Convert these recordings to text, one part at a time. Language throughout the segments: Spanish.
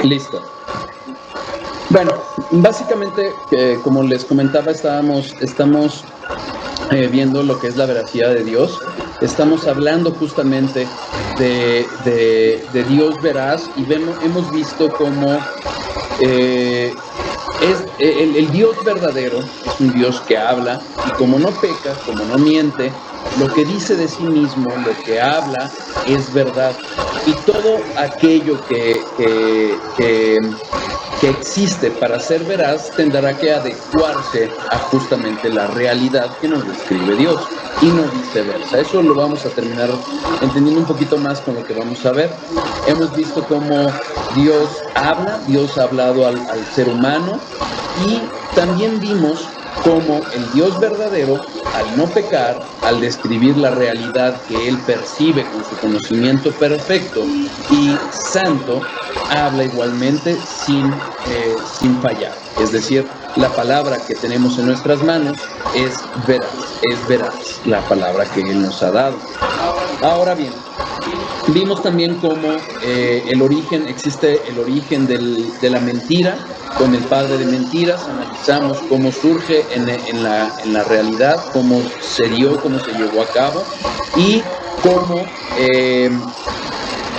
Listo. Bueno, básicamente, como les comentaba, estamos viendo lo que es la veracidad de Dios. Estamos hablando justamente de Dios veraz y hemos visto cómo el Dios verdadero es un Dios que habla y como no peca, como no miente, lo que dice de sí mismo, lo que habla es verdad. Y todo aquello que existe para ser veraz tendrá que adecuarse a justamente la realidad que nos describe Dios y no viceversa. Eso lo vamos a terminar entendiendo un poquito más con lo que vamos a ver. Hemos visto cómo Dios habla, Dios ha hablado al ser humano y también vimos cómo el Dios verdadero, al no pecar, al describir la realidad que él percibe con su conocimiento perfecto y santo, habla igualmente sin fallar. Es decir, la palabra que tenemos en nuestras manos es veraz la palabra que él nos ha dado. Ahora bien, vimos también cómo existe el origen de la mentira con el padre de mentiras. Analizamos cómo surge en la realidad, cómo se dio, cómo se llevó a cabo y cómo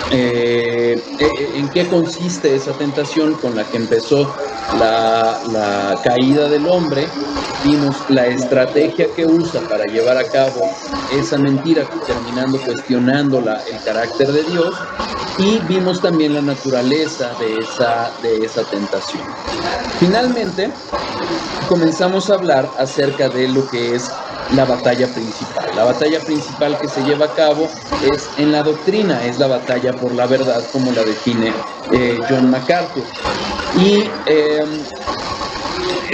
en qué consiste esa tentación con la que empezó la caída del hombre. Vimos la estrategia que usa para llevar a cabo esa mentira, terminando cuestionando el carácter de Dios, y vimos también la naturaleza de esa tentación. Finalmente, comenzamos a hablar acerca de lo que es la batalla principal. La batalla principal que se lleva a cabo es en la doctrina, es la batalla por la verdad, como la define John MacArthur. Y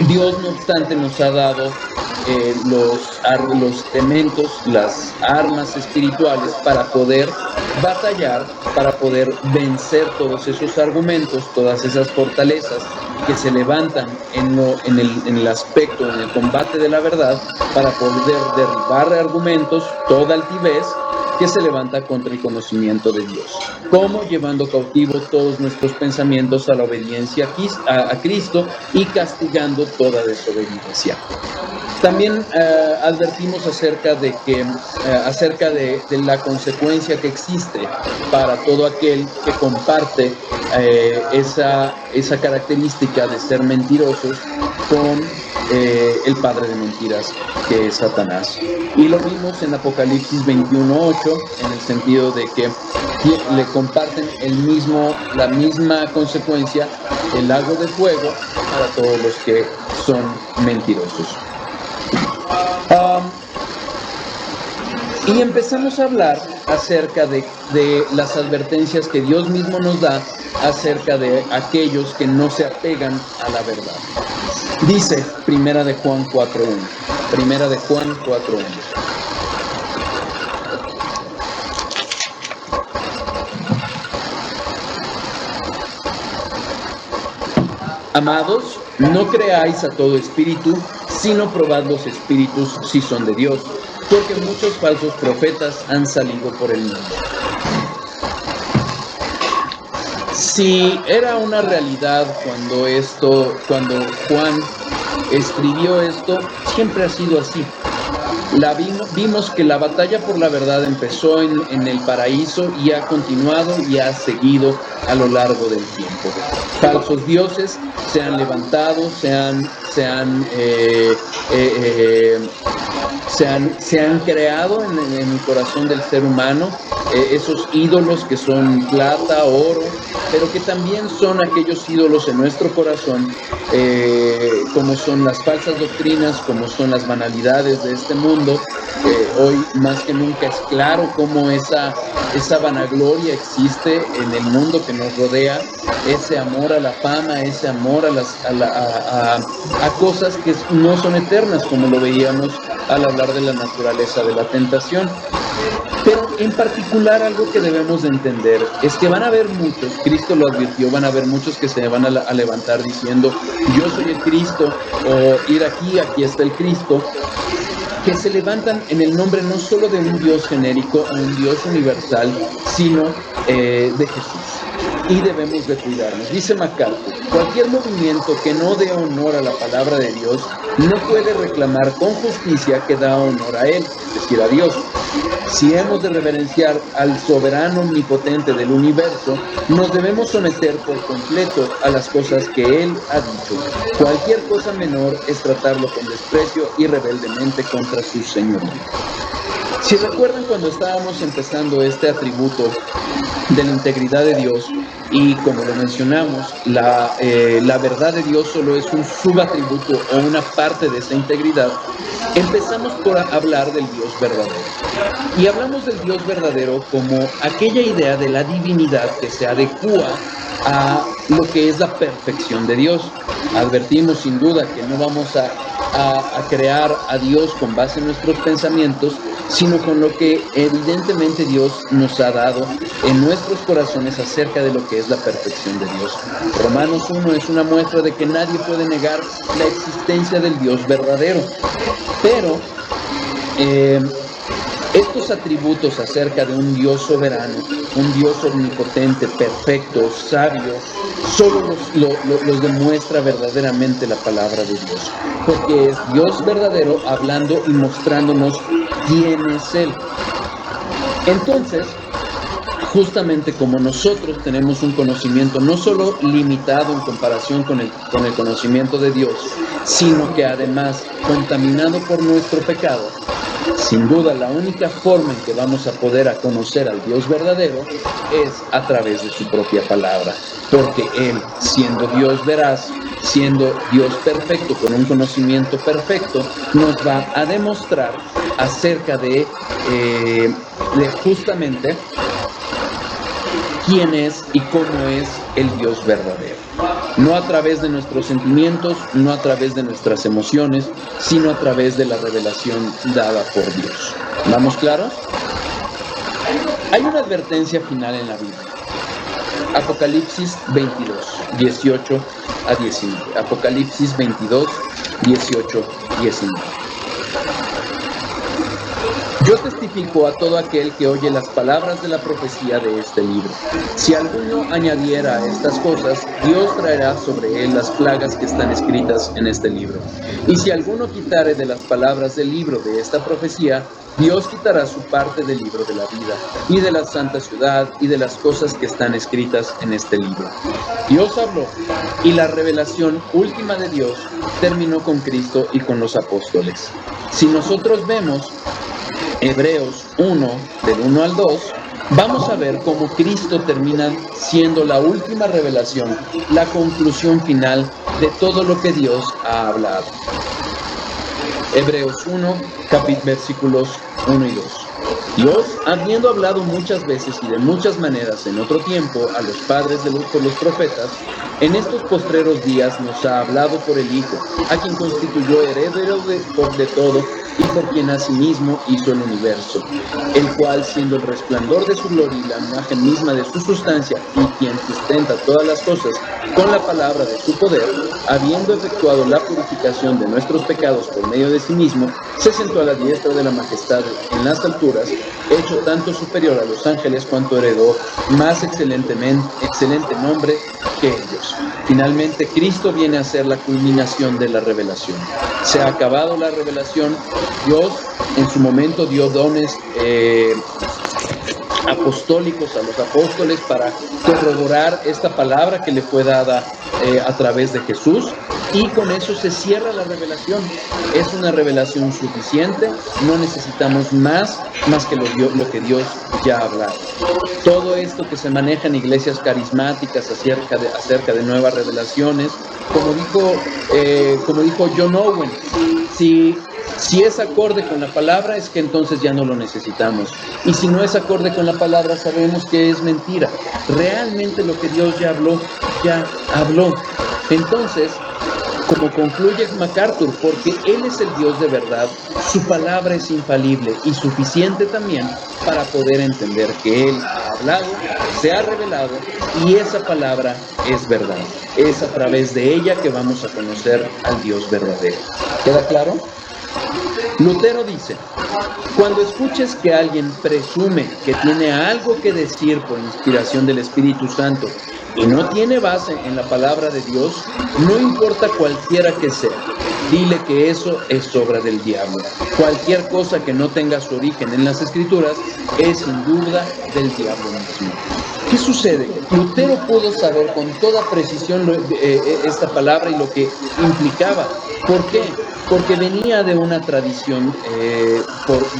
Dios, no obstante, nos ha dado los elementos, las armas espirituales para poder batallar, para poder vencer todos esos argumentos, todas esas fortalezas que se levantan en el aspecto, en el combate de la verdad, para poder derribar argumentos, toda altivez que se levanta contra el conocimiento de Dios. ¿Cómo? Llevando cautivo todos nuestros pensamientos a la obediencia a Cristo y castigando toda desobediencia. También advertimos acerca de la consecuencia que existe para todo aquel que comparte esa característica de ser mentirosos con el padre de mentiras, que es Satanás. Y lo vimos en Apocalipsis 21:8, en el sentido de que le comparten la misma consecuencia, el lago de fuego, para todos los que son mentirosos. Y empezamos a hablar acerca de las advertencias que Dios mismo nos da acerca de aquellos que no se apegan a la verdad. Dice Primera de Juan 4:1. Primera de Juan 4:1. Amados, no creáis a todo espíritu, sino probad los espíritus si son de Dios, porque muchos falsos profetas han salido por el mundo. Si era una realidad cuando Juan escribió esto, siempre ha sido así. Vimos que la batalla por la verdad empezó en el paraíso y ha continuado y ha seguido a lo largo del tiempo. Falsos dioses se han levantado, se han creado en el corazón del ser humano, esos ídolos que son plata, oro, pero que también son aquellos ídolos en nuestro corazón, como son las falsas doctrinas, como son las banalidades de este mundo. Hoy más que nunca es claro cómo esa vanagloria existe en el mundo que nos rodea, ese amor a la fama, ese amor a cosas que no son eternas, como lo veíamos al hablar de la naturaleza de la tentación. Pero en particular algo que debemos de entender es que van a haber muchos, Cristo lo advirtió, van a haber muchos que se van a levantar diciendo, yo soy el Cristo, o ir aquí está el Cristo. que se levantan en el nombre no solo de un Dios genérico o un Dios universal, sino de Jesús. Y debemos de cuidarnos. Dice MacArthur, cualquier movimiento que no dé honor a la palabra de Dios no puede reclamar con justicia que da honor a Él, es decir, a Dios. Si hemos de reverenciar al soberano omnipotente del universo, nos debemos someter por completo a las cosas que Él ha dicho. Cualquier cosa menor es tratarlo con desprecio y rebeldemente contra su señorío. Si recuerdan cuando estábamos empezando este atributo de la integridad de Dios, y como lo mencionamos, la verdad de Dios solo es un subatributo o una parte de esa integridad, empezamos por hablar del Dios verdadero. Y hablamos del Dios verdadero como aquella idea de la divinidad que se adecúa a lo que es la perfección de Dios. Advertimos sin duda que no vamos a crear a Dios con base en nuestros pensamientos, sino con lo que evidentemente Dios nos ha dado en nuestros corazones acerca de lo que es la perfección de Dios. Romanos 1 es una muestra de que nadie puede negar la existencia del Dios verdadero, pero estos atributos acerca de un Dios soberano, un Dios omnipotente, perfecto, sabio, solo los demuestra verdaderamente la palabra de Dios, porque es Dios verdadero hablando y mostrándonos quién es Él. Entonces, justamente como nosotros tenemos un conocimiento no solo limitado en comparación con el conocimiento de Dios, sino que además contaminado por nuestro pecado, sin duda la única forma en que vamos a poder conocer al Dios verdadero es a través de su propia palabra, porque Él, siendo Dios veraz, siendo Dios perfecto, con un conocimiento perfecto, nos va a demostrar acerca de justamente quién es y cómo es el Dios verdadero. No a través de nuestros sentimientos, no a través de nuestras emociones, sino a través de la revelación dada por Dios. ¿Vamos claros? Hay una advertencia final en la Biblia. Apocalipsis 22, 18 a 19. Apocalipsis 22, 18, 19. Yo testifico a todo aquel que oye las palabras de la profecía de este libro. Si alguno añadiera a estas cosas, Dios traerá sobre él las plagas que están escritas en este libro. Y si alguno quitare de las palabras del libro de esta profecía, Dios quitará su parte del libro de la vida, y de la santa ciudad, y de las cosas que están escritas en este libro. Dios habló, y la revelación última de Dios terminó con Cristo y con los apóstoles. Si nosotros vemos Hebreos 1, del 1 al 2, vamos a ver cómo Cristo termina siendo la última revelación, la conclusión final de todo lo que Dios ha hablado. Hebreos 1, versículos 1 y 2. Dios, habiendo hablado muchas veces y de muchas maneras en otro tiempo a los padres por los profetas, en estos postreros días nos ha hablado por el Hijo, a quien constituyó heredero de todo y por quien asimismo hizo el universo, el cual, siendo el resplandor de su gloria y la imagen misma de su sustancia, y quien sustenta todas las cosas con la palabra de su poder, habiendo efectuado la purificación de nuestros pecados por medio de sí mismo, se sentó a la diestra de la majestad en las alturas, hecho tanto superior a los ángeles cuanto heredó más excelente nombre que ellos. Finalmente, Cristo viene a ser la culminación de la revelación. Se ha acabado la revelación. Dios en su momento dio dones apostólicos a los apóstoles para corroborar esta palabra que le fue dada a través de Jesús, y con eso se cierra la revelación. Es una revelación suficiente, no necesitamos más que lo que Dios ya ha hablado. Todo esto que se maneja en iglesias carismáticas acerca de nuevas revelaciones, como dijo John Owen, si es acorde con la palabra, es que entonces ya no lo necesitamos. Y si no es acorde con la palabra, sabemos que es mentira. Realmente lo que Dios ya habló. Entonces, como concluye MacArthur, porque Él es el Dios de verdad, su palabra es infalible y suficiente también para poder entender que Él ha hablado, se ha revelado, y esa palabra es verdad. Es a través de ella que vamos a conocer al Dios verdadero. ¿Queda claro? Lutero dice: cuando escuches que alguien presume que tiene algo que decir por inspiración del Espíritu Santo y no tiene base en la palabra de Dios, no importa cualquiera que sea, dile que eso es obra del diablo. Cualquier cosa que no tenga su origen en las Escrituras es sin duda del diablo mismo. ¿Qué sucede? Lutero pudo saber con toda precisión esta palabra y lo que implicaba. ¿Por qué? Porque venía de una tradición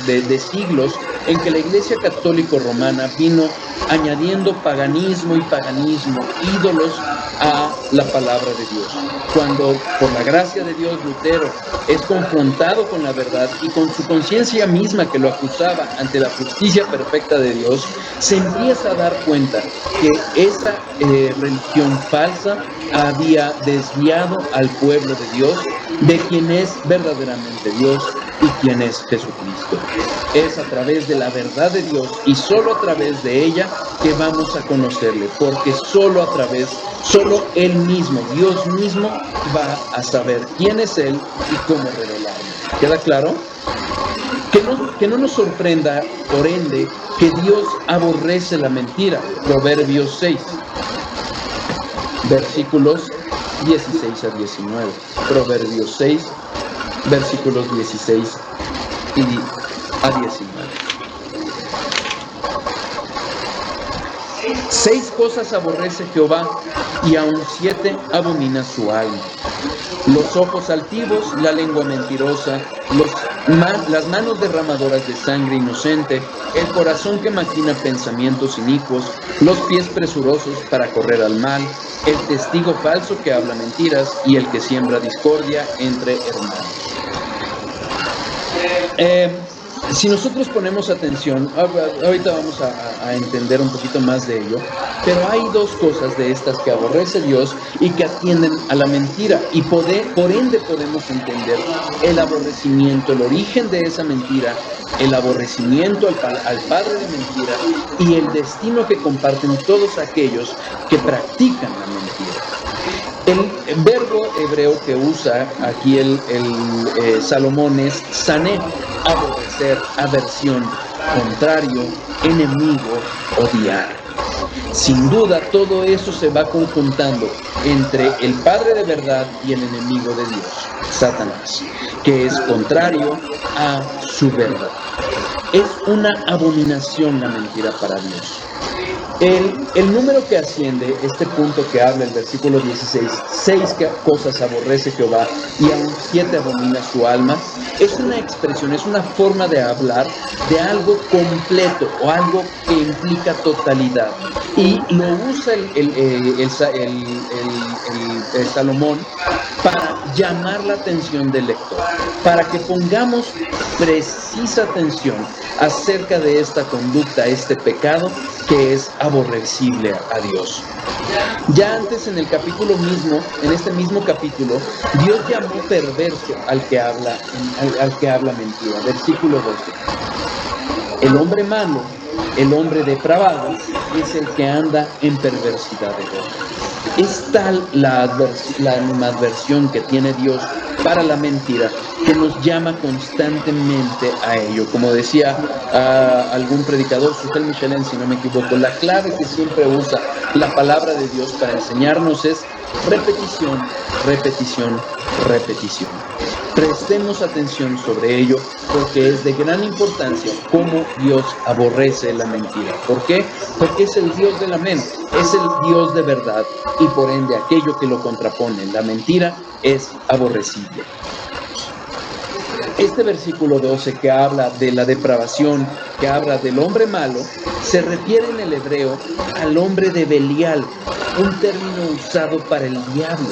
de siglos en que la Iglesia Católica Romana vino añadiendo paganismo, ídolos a la palabra de Dios. Cuando por la gracia de Dios Lutero es confrontado con la verdad y con su conciencia misma que lo acusaba ante la justicia perfecta de Dios, se empieza a dar cuenta que esa religión falsa había desviado al pueblo de Dios de quien es verdaderamente Dios y quien es Jesucristo. Es a través de la verdad de Dios y solo a través de ella que vamos a conocerle, porque solo Él mismo, Dios mismo, va a saber quién es Él y cómo revelarlo. ¿Queda claro? Que no nos sorprenda, por ende, que Dios aborrece la mentira. Proverbios 6, versículos 16 a 19. Proverbios 6, versículos 16 a 19. 6 cosas aborrece Jehová, y aun 7 abomina su alma: los ojos altivos, la lengua mentirosa, las manos derramadoras de sangre inocente, el corazón que maquina pensamientos inicuos, los pies presurosos para correr al mal, el testigo falso que habla mentiras y el que siembra discordia entre hermanos. Si nosotros ponemos atención, ahorita vamos a entender un poquito más de ello, pero hay 2 cosas de estas que aborrece Dios y que atienden a la mentira, y por ende podemos entender el aborrecimiento, el origen de esa mentira, el aborrecimiento al padre de mentira y el destino que comparten todos aquellos que practican la mentira. El verbo hebreo que usa aquí Salomón es sané, aborrecer, aversión, contrario, enemigo, odiar. Sin duda, todo eso se va conjuntando entre el Padre de verdad y el enemigo de Dios, Satanás, que es contrario a su verdad. Es una abominación la mentira para Dios. El número que asciende, este punto que habla el versículo 16, 6 cosas aborrece Jehová y aun 7 abomina su alma, es una expresión, es una forma de hablar de algo completo o algo que implica totalidad. Y lo usa el Salomón para llamar la atención del lector, para que pongamos precisa atención acerca de esta conducta, este pecado que es aborrecible a Dios. Ya antes en el capítulo mismo, en este mismo capítulo, Dios llamó perverso al que habla mentira. Versículo 12. El hombre malo, el hombre depravado, es el que anda en perversidad de Dios. Es tal la animadversión que tiene Dios para la mentira que nos llama constantemente a ello. Como decía algún predicador, Sutel Michelin, si no me equivoco, la clave que siempre usa la palabra de Dios para enseñarnos es repetición, repetición, repetición. Prestemos atención sobre ello porque es de gran importancia cómo Dios aborrece la mentira. ¿Por qué? Porque es el Dios de la mente, es el Dios de verdad y por ende aquello que lo contrapone, la mentira, es aborrecible. Este versículo 12 que habla de la depravación, que habla del hombre malo, se refiere en el hebreo al hombre de Belial, un término usado para el diablo.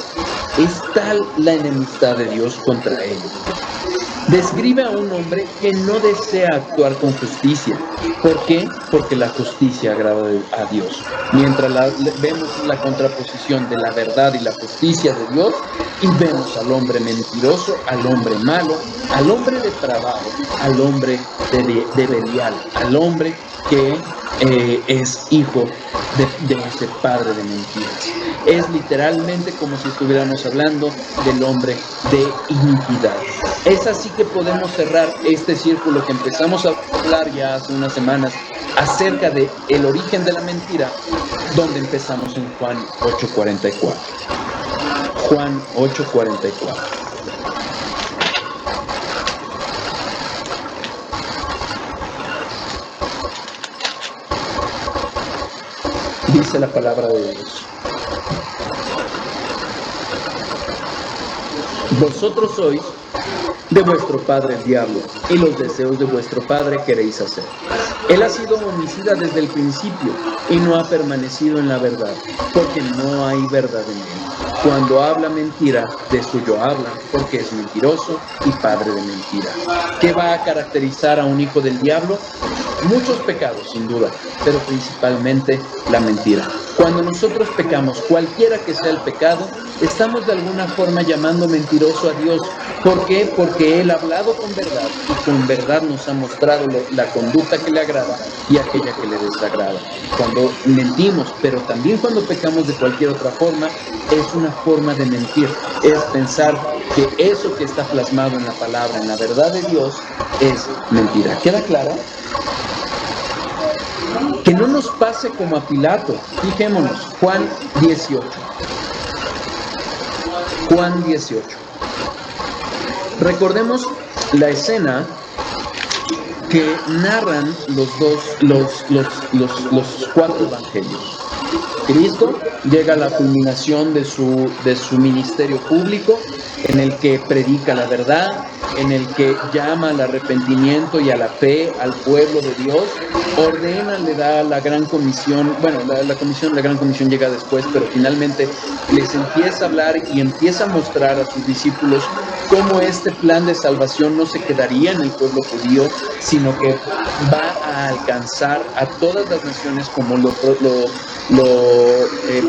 Es tal la enemistad de Dios contra él. Describe a un hombre que no desea actuar con justicia. ¿Por qué? Porque la justicia agrada a Dios. Mientras vemos la contraposición de la verdad y la justicia de Dios, y vemos al hombre mentiroso, al hombre malo, al hombre depravado, al hombre de Belial, al hombre que es hijo de ese padre de mentiras. Es literalmente como si estuviéramos hablando del hombre de iniquidad. Es así que podemos cerrar este círculo que empezamos a hablar ya hace unas semanas acerca de el origen de la mentira, donde empezamos en Juan 8:44. Juan 8:44. Dice la palabra de Dios: vosotros sois de vuestro padre el diablo, y los deseos de vuestro padre queréis hacer. Él ha sido homicida desde el principio y no ha permanecido en la verdad, porque no hay verdad en él. Cuando habla mentira, de suyo habla, porque es mentiroso y padre de mentira. ¿Qué va a caracterizar a un hijo del diablo? Muchos pecados, sin duda, pero principalmente la mentira. Cuando nosotros pecamos, cualquiera que sea el pecado, estamos de alguna forma llamando mentiroso a Dios. ¿Por qué? Porque Él ha hablado con verdad y con verdad nos ha mostrado la conducta que le agrada y aquella que le desagrada. Cuando mentimos, pero también cuando pecamos de cualquier otra forma, es una forma de mentir. Es pensar que eso que está plasmado en la palabra, en la verdad de Dios, es mentira. ¿Queda claro? Que no nos pase como a Pilato. Fijémonos, Juan 18. Juan 18. Recordemos la escena que narran los cuatro evangelios. Cristo llega a la culminación de su ministerio público, en el que predica la verdad, en el que llama al arrepentimiento y a la fe al pueblo de Dios, ordena, le da la gran comisión. Bueno, la gran comisión llega después, pero finalmente les empieza a hablar y empieza a mostrar a sus discípulos cómo este plan de salvación no se quedaría en el pueblo judío, sino que va a alcanzar a todas las naciones, como lo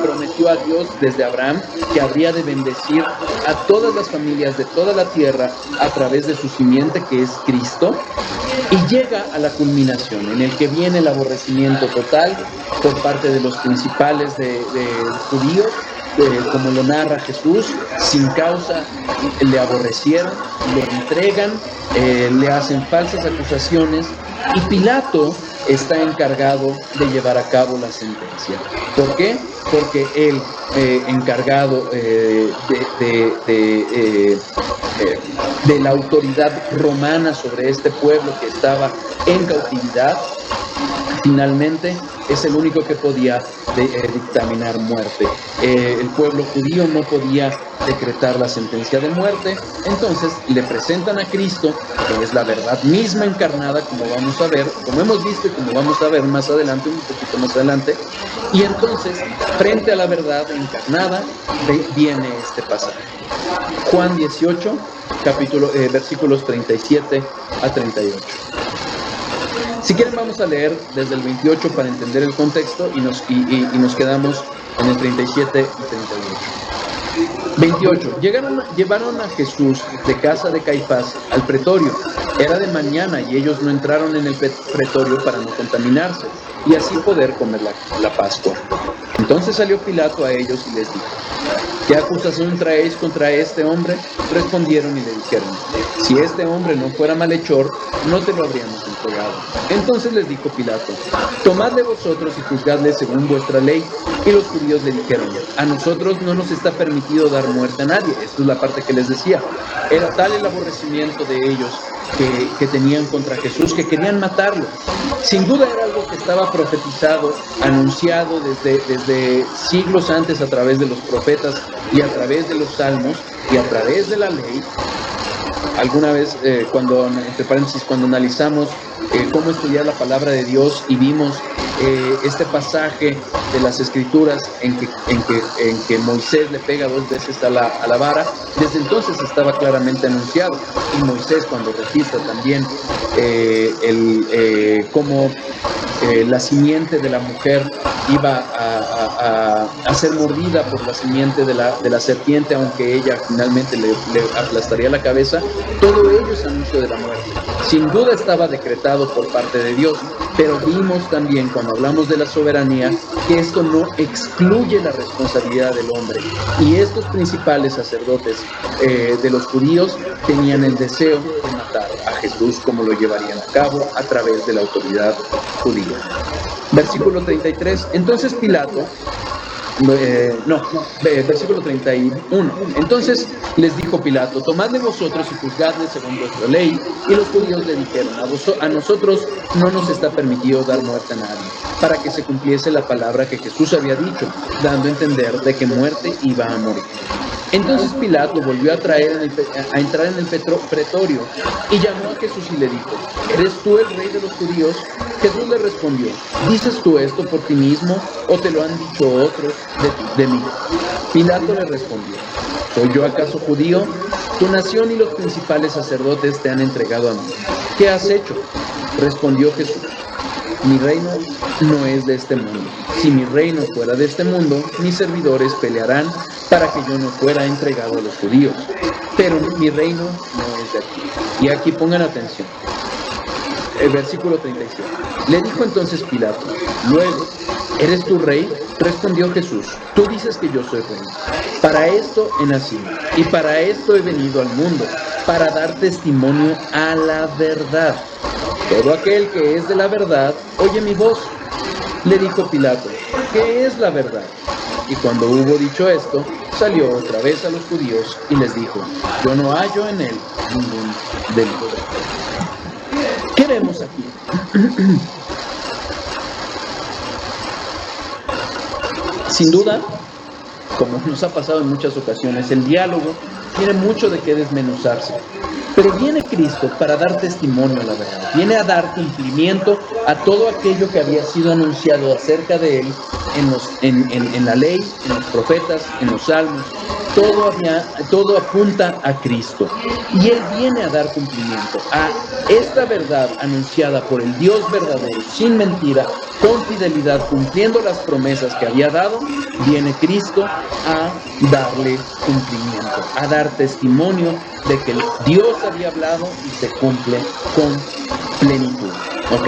prometió a Dios desde Abraham, que habría de bendecir a todas las familias de toda la tierra a través de su simiente, que es Cristo. Y llega a la culminación, en el que viene el aborrecimiento total por parte de los principales de judíos, como lo narra Jesús. Sin causa le aborrecieron, lo entregan, le hacen falsas acusaciones, y Pilato está encargado de llevar a cabo la sentencia. ¿Por qué? Porque él, encargado de la autoridad romana sobre este pueblo que estaba en cautividad, finalmente es el único que podía dictaminar muerte. El pueblo judío no podía decretar la sentencia de muerte. Entonces le presentan a Cristo, que es la verdad misma encarnada, como vamos a ver, como hemos visto y como vamos a ver más adelante, un poquito más adelante. Y entonces, frente a la verdad encarnada, viene este pasaje. Juan 18, versículos 37 a 38. Si quieren, vamos a leer desde el 28 para entender el contexto, y nos quedamos en el 37 y 38. 28. Llevaron a Jesús de casa de Caifás al pretorio. Era de mañana y ellos no entraron en el pretorio para no contaminarse y así poder comer la Pascua. Entonces salió Pilato a ellos y les dijo: ¿qué acusación traéis contra este hombre? Respondieron y le dijeron: si este hombre no fuera malhechor, no te lo habríamos entregado. Entonces les dijo Pilato: tomadle vosotros y juzgadle según vuestra ley. Y los judíos le dijeron: a nosotros no nos está permitido dar muerte a nadie. Esto es la parte que les decía. Era tal el aborrecimiento de ellos que tenían contra Jesús, que querían matarlo. Sin duda era algo que estaba profetizado, anunciado desde siglos antes a través de los profetas y a través de los salmos y a través de la ley. Alguna vez, entre paréntesis, cuando analizamos cómo estudiar la palabra de Dios y vimos este pasaje de las Escrituras en que Moisés le pega 2 veces a la vara, desde entonces estaba claramente anunciado. Y Moisés, cuando registra también cómo la simiente de la mujer iba a ser mordida por la simiente de la serpiente, aunque ella finalmente le aplastaría la cabeza, todo ello mentiroso anuncio de la muerte. Sin duda estaba decretado por parte de Dios, pero vimos también cuando hablamos de la soberanía que esto no excluye la responsabilidad del hombre. Y estos principales sacerdotes de los judíos tenían el deseo de matar a Jesús, como lo llevarían a cabo a través de la autoridad judía. Versículo 33. Entonces Pilato, versículo 31. Entonces les dijo Pilato: tomadle vosotros y juzgadle según vuestra ley. Y los judíos le dijeron: a nosotros no nos está permitido dar muerte a nadie, para que se cumpliese la palabra que Jesús había dicho, dando a entender de que muerte iba a morir. Entonces Pilato volvió a entrar en el pretorio y llamó a Jesús y le dijo: ¿eres tú el rey de los judíos? Jesús le respondió: ¿dices tú esto por ti mismo o te lo han dicho otros de mí? Pilato le respondió: ¿soy yo acaso judío? Tu nación y los principales sacerdotes te han entregado a mí. ¿Qué has hecho? Respondió Jesús: mi reino no es de este mundo. Si mi reino fuera de este mundo, mis servidores pelearán para que yo no fuera entregado a los judíos. Pero mi reino no es de aquí. Y aquí pongan atención. El versículo 37. Le dijo entonces Pilato: luego, ¿eres tú rey? Respondió Jesús: tú dices que yo soy rey. Para esto he nacido y para esto he venido al mundo, para dar testimonio a la verdad. Todo aquel que es de la verdad oye mi voz. Le dijo Pilato: ¿qué es la verdad? Y cuando hubo dicho esto, salió otra vez a los judíos y les dijo: yo no hallo en él ningún delito. ¿Qué vemos aquí? Sin duda, como nos ha pasado en muchas ocasiones, el diálogo tiene mucho de qué desmenuzarse. Pero viene Cristo para dar testimonio a la verdad. Viene a dar cumplimiento a todo aquello que había sido anunciado acerca de él en la ley, en los profetas, en los salmos. Todo apunta a Cristo. Y Él viene a dar cumplimiento a esta verdad anunciada por el Dios verdadero, sin mentira, con fidelidad, cumpliendo las promesas que había dado. Viene Cristo a darle cumplimiento, a dar testimonio de que Dios había hablado y se cumple con plenitud. ¿Ok?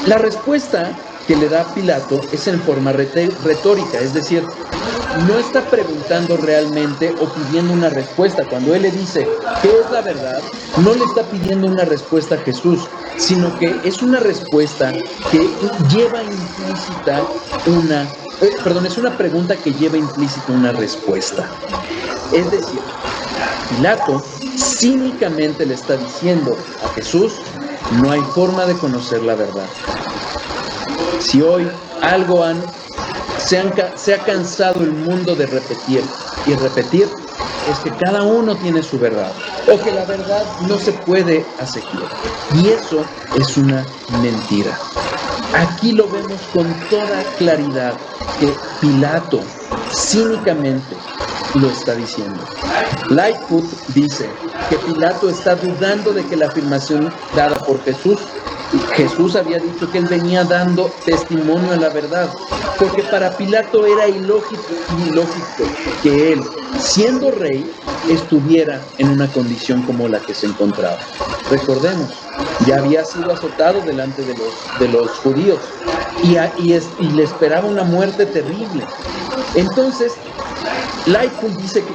La respuesta que le da Pilato es en forma retórica, es decir, no está preguntando realmente o pidiendo una respuesta. Cuando él le dice ¿qué es la verdad?, no le está pidiendo una respuesta a Jesús, sino que es una respuesta que lleva implícita es una pregunta que lleva implícita una respuesta. Es decir, Pilato cínicamente le está diciendo a Jesús: no hay forma de conocer la verdad. Si hoy algo se ha cansado el mundo de repetir y repetir, es que cada uno tiene su verdad, o que la verdad no se puede aseguir. Y eso es una mentira. Aquí lo vemos con toda claridad, que Pilato cínicamente lo está diciendo. Lightfoot dice que Pilato está dudando de que la afirmación dada por Jesús había dicho que él venía dando testimonio a la verdad, porque para Pilato era ilógico que él, siendo rey, estuviera en una condición como la que se encontraba. Recordemos, ya había sido azotado delante de los judíos y le esperaba una muerte terrible. Entonces, Lightfoot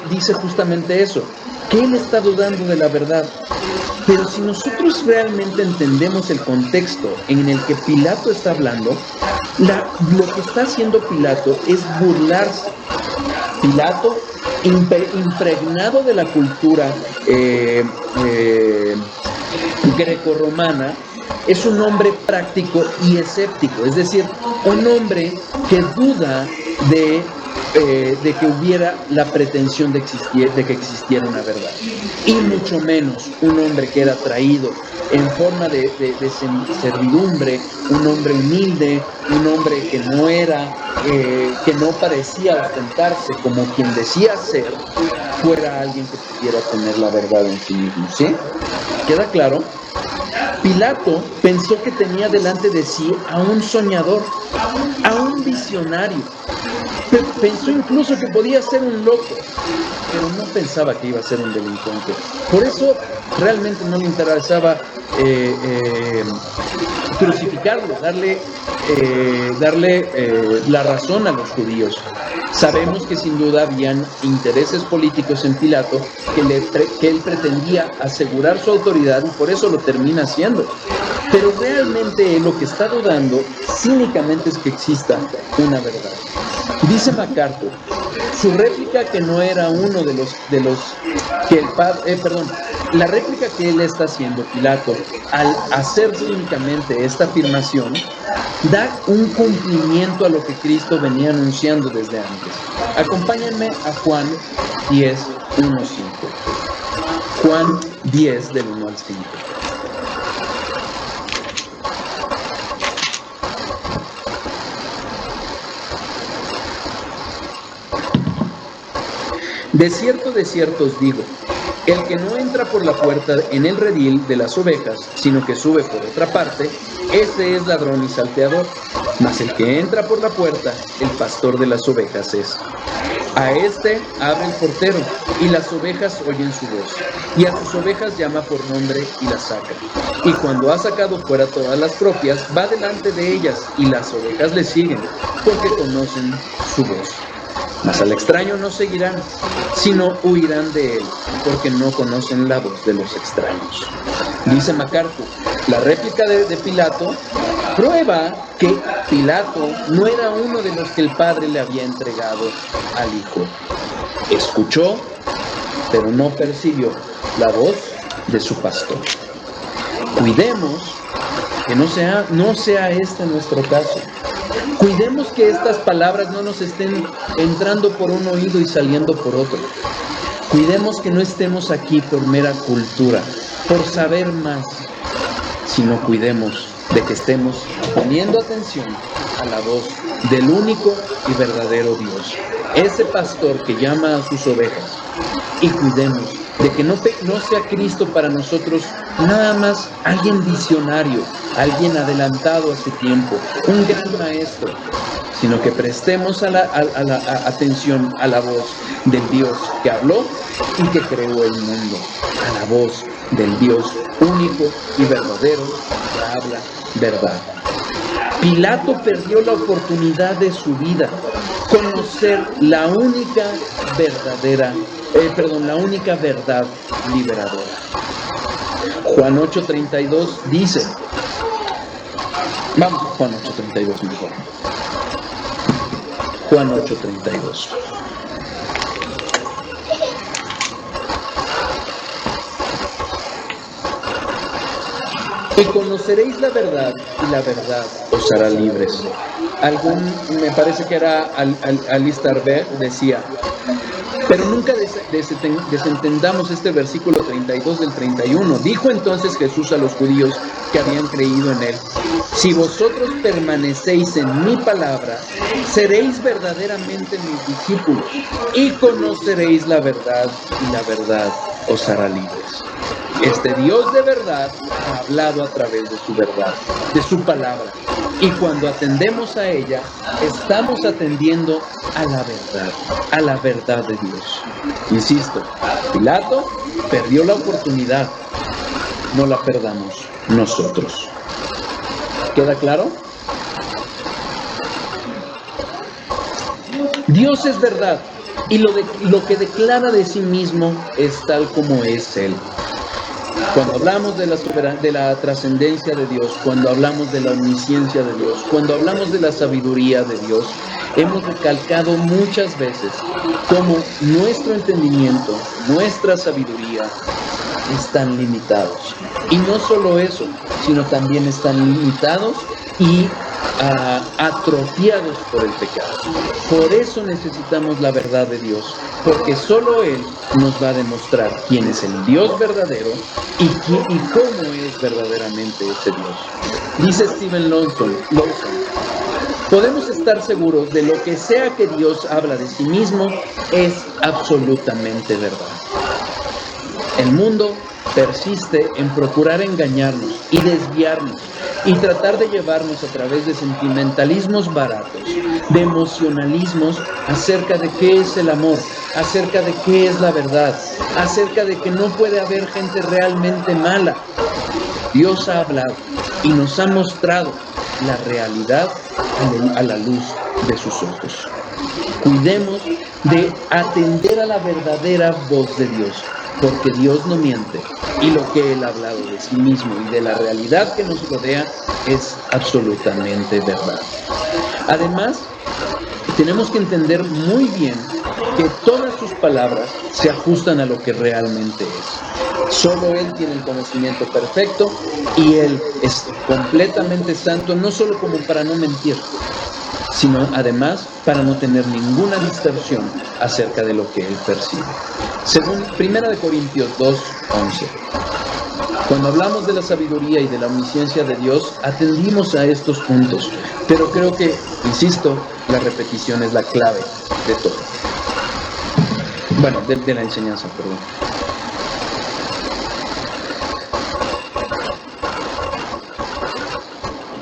dice justamente eso, que él está dudando de la verdad. Pero si nosotros realmente entendemos el contexto en el que Pilato está hablando, lo que está haciendo Pilato es burlarse. Pilato, impregnado de la cultura grecorromana, es un hombre práctico y escéptico, es decir, un hombre que duda de que hubiera la pretensión de que existiera una verdad, y mucho menos un hombre que era traído en forma de servidumbre, un hombre humilde, un hombre que no parecía ostentarse como quien decía ser, fuera alguien que pudiera tener la verdad en sí mismo. ¿Sí? ¿Queda claro? Pilato pensó que tenía delante de sí a un soñador, a un visionario, Pensó incluso que podía ser un loco, pero no pensaba que iba a ser un delincuente. Por eso realmente no le interesaba crucificarlo, darle la razón a los judíos. Sabemos que sin duda habían intereses políticos en Pilato que él pretendía asegurar su autoridad y por eso lo termina haciendo. Pero realmente lo que está dudando cínicamente es que exista una verdad. Dice MacArthur, su réplica que no era uno de los que el padre, la réplica que él está haciendo, Pilato, al hacer cínicamente esta afirmación, da un cumplimiento a lo que Cristo venía anunciando desde antes. Acompáñenme a Juan 10, 1, 5. Juan 10, del 1 al 5. De cierto os digo, el que no entra por la puerta en el redil de las ovejas, sino que sube por otra parte, ese es ladrón y salteador. Mas el que entra por la puerta, el pastor de las ovejas es. A este abre el portero, y las ovejas oyen su voz, y a sus ovejas llama por nombre y las saca. Y cuando ha sacado fuera todas las propias, va delante de ellas, y las ovejas le siguen, porque conocen su voz. Mas al extraño no seguirán, sino huirán de él, porque no conocen la voz de los extraños. Dice MacArthur, la réplica de Pilato prueba que Pilato no era uno de los que el Padre le había entregado al Hijo. Escuchó, pero no percibió la voz de su pastor. Cuidemos que no sea este nuestro caso. Cuidemos que estas palabras no nos estén entrando por un oído y saliendo por otro. Cuidemos que no estemos aquí por mera cultura, por saber más, sino cuidemos de que estemos poniendo atención a la voz del único y verdadero Dios, ese pastor que llama a sus ovejas. Y cuidemos de que no sea Cristo para nosotros nada más alguien visionario, alguien adelantado a su tiempo, un gran maestro, sino que prestemos atención a la voz del Dios que habló y que creó el mundo, a la voz del Dios único y verdadero que habla verdad. Pilato perdió la oportunidad de su vida, conocer la única verdad liberadora. Juan 8:32 dice, vamos a Juan 8:32 mejor. Juan 8:32. Y conoceréis la verdad, y la verdad os hará libres. Me parece que era Alistair Begg, decía, pero nunca desentendamos este versículo 32 del 31. Dijo entonces Jesús a los judíos que habían creído en él, si vosotros permanecéis en mi palabra, seréis verdaderamente mis discípulos, y conoceréis la verdad, y la verdad os hará libres. Este Dios de verdad ha hablado a través de su verdad, de su palabra. Y cuando atendemos a ella, estamos atendiendo a la verdad de Dios. Insisto, Pilato perdió la oportunidad, no la perdamos nosotros. ¿Queda claro? Dios es verdad, y lo que declara de sí mismo es tal como es Él. Cuando hablamos de la trascendencia de Dios, cuando hablamos de la omnisciencia de Dios, cuando hablamos de la sabiduría de Dios, hemos recalcado muchas veces cómo nuestro entendimiento, nuestra sabiduría están limitados. Y no solo eso, sino también están limitados y atrofiados por el pecado. Por eso necesitamos la verdad de Dios, porque solo Él nos va a demostrar quién es el Dios verdadero y cómo es verdaderamente ese Dios. Dice Stephen Lawson, podemos estar seguros de lo que sea que Dios habla de sí mismo es absolutamente verdad. El mundo persiste en procurar engañarnos y desviarnos, y tratar de llevarnos a través de sentimentalismos baratos, de emocionalismos acerca de qué es el amor, acerca de qué es la verdad, acerca de que no puede haber gente realmente mala. Dios ha hablado y nos ha mostrado la realidad a la luz de sus ojos. Cuidemos de atender a la verdadera voz de Dios, porque Dios no miente y lo que Él ha hablado de sí mismo y de la realidad que nos rodea es absolutamente verdad. Además, tenemos que entender muy bien que todas sus palabras se ajustan a lo que realmente es. Solo Él tiene el conocimiento perfecto y Él es completamente santo, no solo como para no mentir, sino además para no tener ninguna distorsión acerca de lo que Él percibe. Según 1 Corintios 2:11. Cuando hablamos de la sabiduría y de la omnisciencia de Dios, atendimos a estos puntos, pero creo que, insisto, la repetición es la clave de todo. Bueno, de la enseñanza, perdón.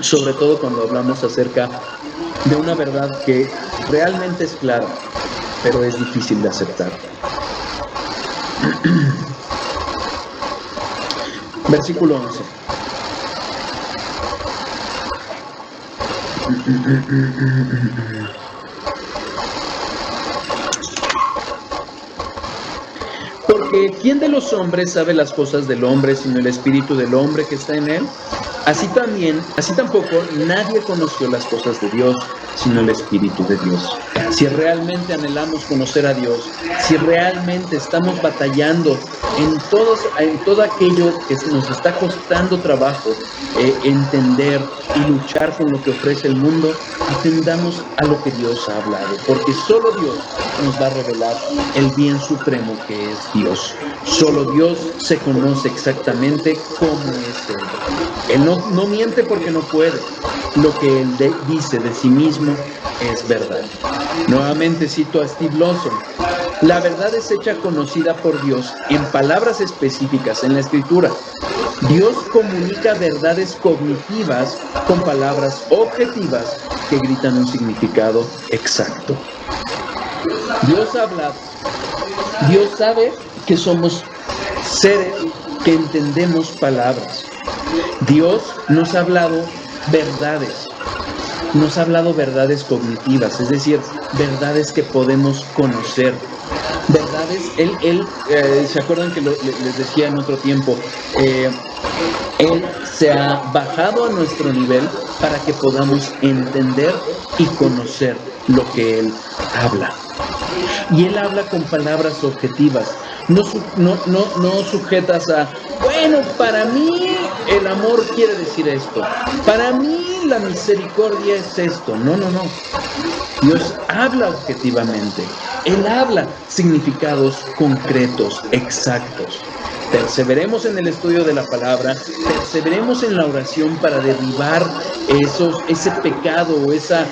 Sobre todo cuando hablamos acerca de una verdad que realmente es clara, pero es difícil de aceptar. Versículo 11. Porque ¿quién de los hombres sabe las cosas del hombre sino el espíritu del hombre que está en él? Así tampoco nadie conoció las cosas de Dios sino el espíritu de Dios. Si realmente anhelamos conocer a Dios, si realmente estamos batallando en todo aquello que nos está costando trabajo entender y luchar con lo que ofrece el mundo, atendamos a lo que Dios ha hablado, porque solo Dios nos va a revelar el bien supremo que es Dios. Solo Dios se conoce exactamente cómo es Él. Él no miente porque no puede. Lo que Él dice de sí mismo es verdad. Nuevamente cito a Steve Lawson. La verdad es hecha conocida por Dios en palabras específicas en la Escritura. Dios comunica verdades cognitivas con palabras objetivas que gritan un significado exacto. Dios habla. Dios sabe que somos seres que entendemos palabras. Dios nos ha hablado verdades. Nos ha hablado verdades cognitivas, es decir, verdades que podemos conocer. Verdades, Él ¿se acuerdan que les decía en otro tiempo? Él se ha bajado a nuestro nivel para que podamos entender y conocer lo que Él habla. Y Él habla con palabras objetivas, no sujetas a, bueno, para mí el amor quiere decir esto, para mí la misericordia es esto. No. Dios habla objetivamente. Él habla significados concretos, exactos. Perseveremos en el estudio de la palabra, perseveremos en la oración para derribar ese pecado o esa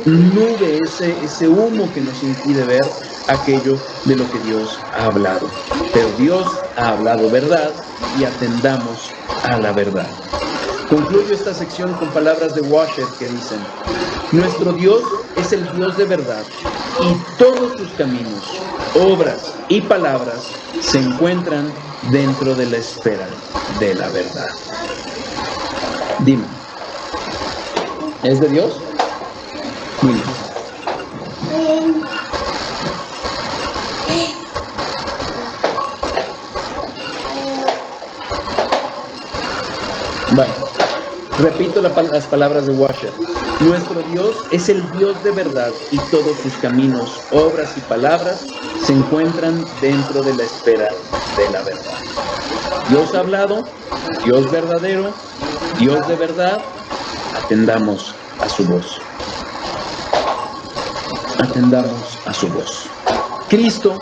nube, ese humo que nos impide ver aquello de lo que Dios ha hablado. Pero Dios ha hablado verdad y atendamos a la verdad. Concluyo esta sección con palabras de Washer que dicen: nuestro Dios es el Dios de verdad y todos sus caminos, obras y palabras se encuentran dentro de la esfera de la verdad. Dime, ¿es de Dios? Dime. Bueno, repito las palabras de Washer. Nuestro Dios es el Dios de verdad y todos sus caminos, obras y palabras se encuentran dentro de la esfera de la verdad. Dios ha hablado, Dios verdadero, Dios de verdad, atendamos a su voz. Atendamos a su voz. Cristo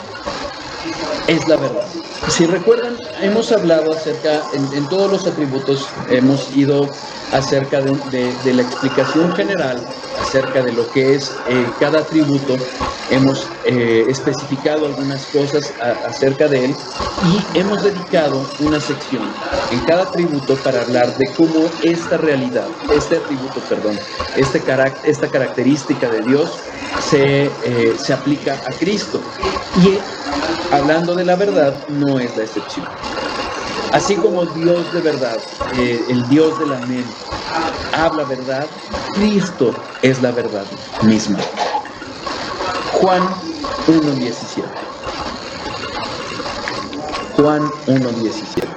es la verdad. Si recuerdan, hemos hablado acerca, en todos los atributos, hemos ido acerca de la explicación general acerca de lo que es cada atributo. Hemos especificado algunas cosas acerca de él y hemos dedicado una sección en cada atributo para hablar de cómo esta realidad, este atributo, perdón, esta característica de Dios se aplica a Cristo. Y hablando de la verdad, no es la excepción. Así como Dios de verdad, el Dios de la mente, habla verdad, Cristo es la verdad misma. Juan 1:17. Juan 1:17.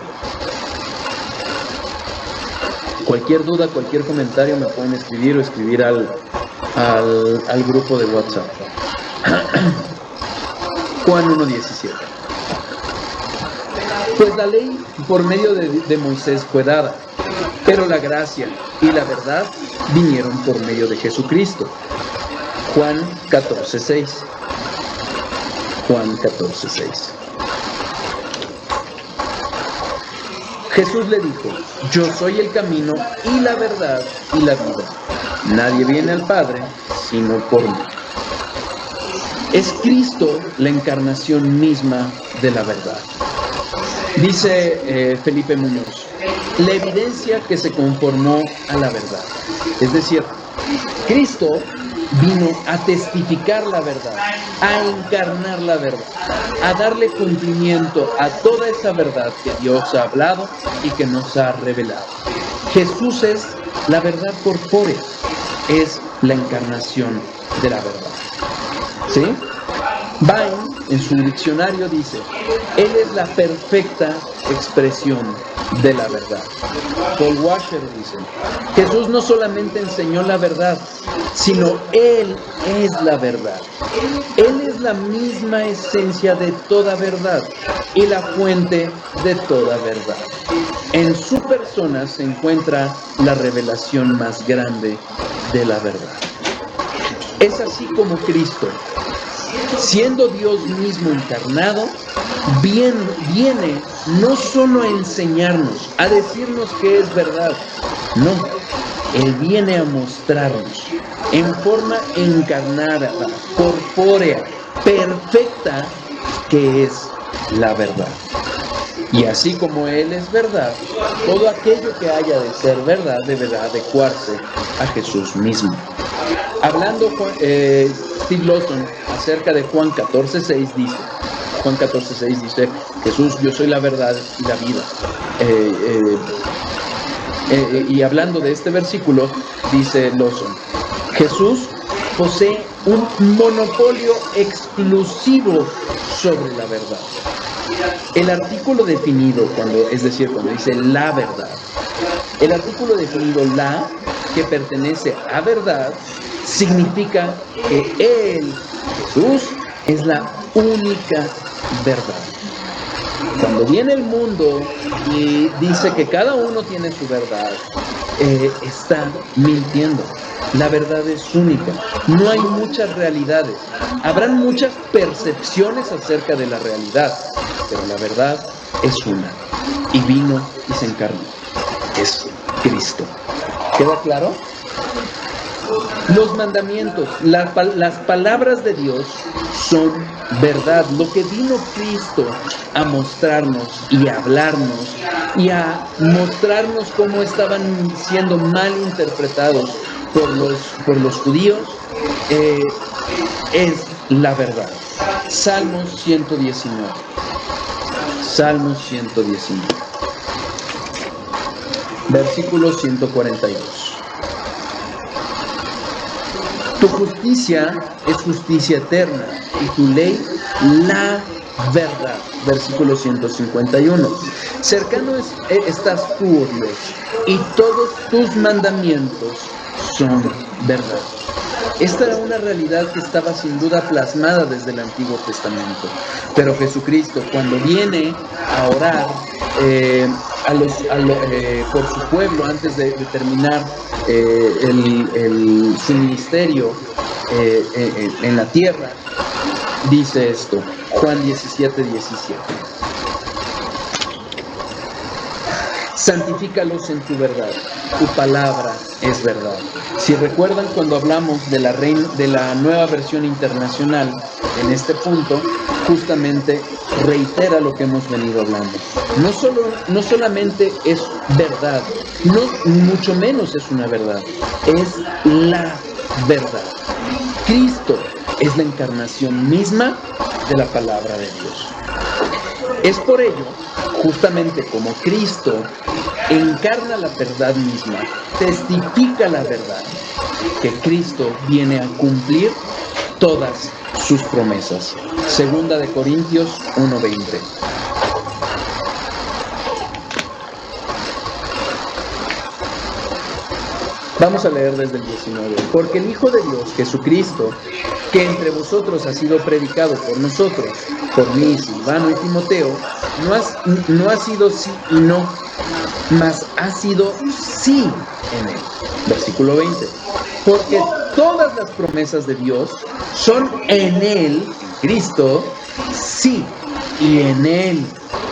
Cualquier duda, cualquier comentario me pueden escribir o escribir al grupo de WhatsApp. Juan 1:17. Pues la ley por medio de Moisés fue dada, pero la gracia y la verdad vinieron por medio de Jesucristo. Juan 14:6. Juan 14:6. Jesús le dijo: yo soy el camino y la verdad y la vida. Nadie viene al Padre sino por mí. Es Cristo la encarnación misma de la verdad. Dice Felipe Muñoz, la evidencia que se conformó a la verdad. Es decir, Cristo vino a testificar la verdad, a encarnar la verdad, a darle cumplimiento a toda esa verdad que Dios ha hablado y que nos ha revelado. Jesús es la verdad corpórea, es la encarnación de la verdad. ¿Sí? Vine, en su diccionario, dice: Él es la perfecta expresión de la verdad. Paul Washer dice: Jesús no solamente enseñó la verdad, sino Él es la verdad. Él es la misma esencia de toda verdad y la fuente de toda verdad. En su persona se encuentra la revelación más grande de la verdad. Es así como Cristo, siendo Dios mismo encarnado, viene no solo a enseñarnos, a decirnos que es verdad, no, Él viene a mostrarnos en forma encarnada, corpórea, perfecta, que es la verdad. Y así como Él es verdad, todo aquello que haya de ser verdad deberá adecuarse a Jesús mismo. Hablando Steve Lawson acerca de Juan 14:6 dice, Juan 14:6 dice: Jesús, yo soy la verdad y la vida. Y hablando de este versículo, dice Lawson: Jesús posee un monopolio exclusivo sobre la verdad. El artículo definido, cuando dice la verdad, el artículo definido la, que pertenece a verdad, significa que Él, Jesús, es la única verdad. Cuando viene el mundo y dice que cada uno tiene su verdad, está mintiendo. La verdad es única. No hay muchas realidades. Habrán muchas percepciones acerca de la realidad, pero la verdad es una. Y vino y se encarnó. Es Cristo. ¿Queda claro? Los mandamientos, las palabras de Dios son verdad. Lo que vino Cristo a mostrarnos y a hablarnos y a mostrarnos cómo estaban siendo mal interpretados por los judíos, es la verdad. Salmos 119. Salmos 119. Versículo 142. Tu justicia es justicia eterna y tu ley la verdad. Versículo 151. Cercano estás tú, oh Dios, y todos tus mandamientos son verdad. Esta era una realidad que estaba sin duda plasmada desde el Antiguo Testamento. Pero Jesucristo, cuando viene a orar por su pueblo antes de terminar su ministerio en la tierra, dice esto, Juan 17:17. santifícalos en tu verdad. Tu palabra es verdad. Si recuerdan cuando hablamos de la nueva versión internacional, en este punto, justamente reitera lo que hemos venido hablando. No solamente es verdad, no mucho menos es una verdad, es la verdad. Cristo es la encarnación misma de la palabra de Dios. Es por ello, justamente como Cristo encarna la verdad misma, testifica la verdad, que Cristo viene a cumplir todas sus promesas. Segunda de Corintios 1:20. Vamos a leer desde el 19. Porque el Hijo de Dios, Jesucristo, que entre vosotros ha sido predicado por nosotros, por mí, Silvano y Timoteo, no ha sido sí y no, mas ha sido sí en él. Versículo 20. Porque todas las promesas de Dios son en él, en Cristo, sí, y en él,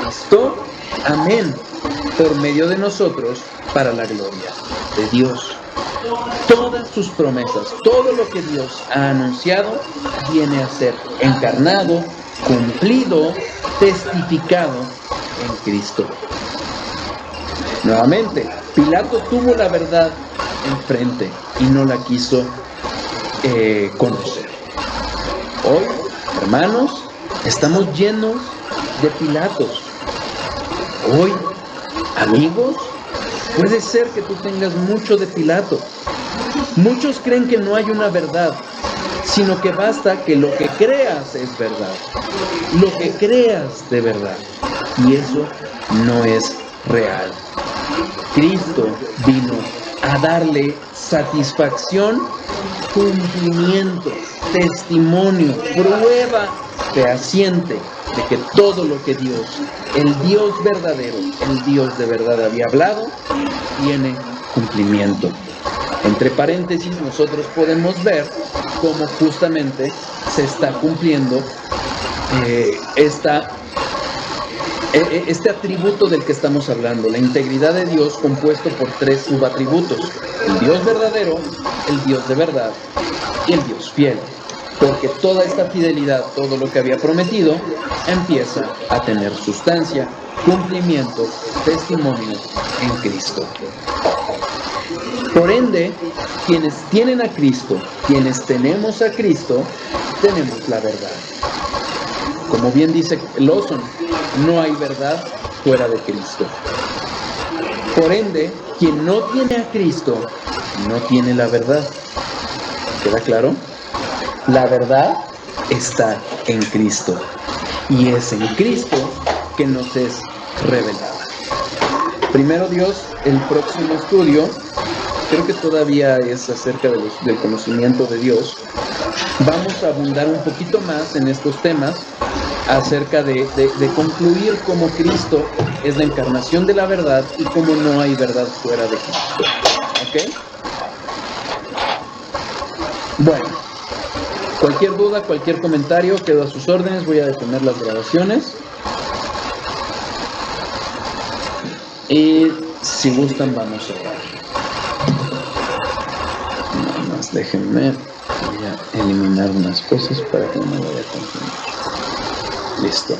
Cristo, amén, por medio de nosotros, para la gloria de Dios. Todas sus promesas, todo lo que Dios ha anunciado, viene a ser encarnado, cumplido, testificado en Cristo. Nuevamente, Pilato tuvo la verdad enfrente y no la quiso conocer. Hoy, hermanos, estamos llenos de Pilatos. Hoy, amigos, puede ser que tú tengas mucho de Pilato. Muchos creen que no hay una verdad, sino que basta que lo que creas es verdad. Lo que creas de verdad. Y eso no es real. Cristo vino a darle satisfacción, cumplimiento, testimonio, prueba fehaciente de que todo lo que Dios, el Dios verdadero, el Dios de verdad había hablado, tiene cumplimiento. Entre paréntesis, nosotros podemos ver cómo justamente se está cumpliendo este atributo del que estamos hablando, la integridad de Dios compuesto por 3 subatributos: el Dios verdadero, el Dios de verdad y el Dios fiel. Porque toda esta fidelidad, todo lo que había prometido, empieza a tener sustancia, cumplimiento, testimonio en Cristo. Por ende, quienes tienen a Cristo, quienes tenemos a Cristo, tenemos la verdad. Como bien dice Lawson, no hay verdad fuera de Cristo. Por ende, quien no tiene a Cristo, no tiene la verdad. ¿Queda claro? La verdad está en Cristo. Y es en Cristo que nos es revelada. Primero Dios, el próximo estudio, creo que todavía es acerca del conocimiento de Dios. Vamos a abundar un poquito más en estos temas acerca de concluir cómo Cristo es la encarnación de la verdad y cómo no hay verdad fuera de Cristo. ¿Ok? Bueno, cualquier duda, cualquier comentario, quedo a sus órdenes. Voy a detener las grabaciones. Y si gustan, vamos a orar. Nada más déjenme, voy a eliminar unas cosas para que no me vaya a confundir. Listo.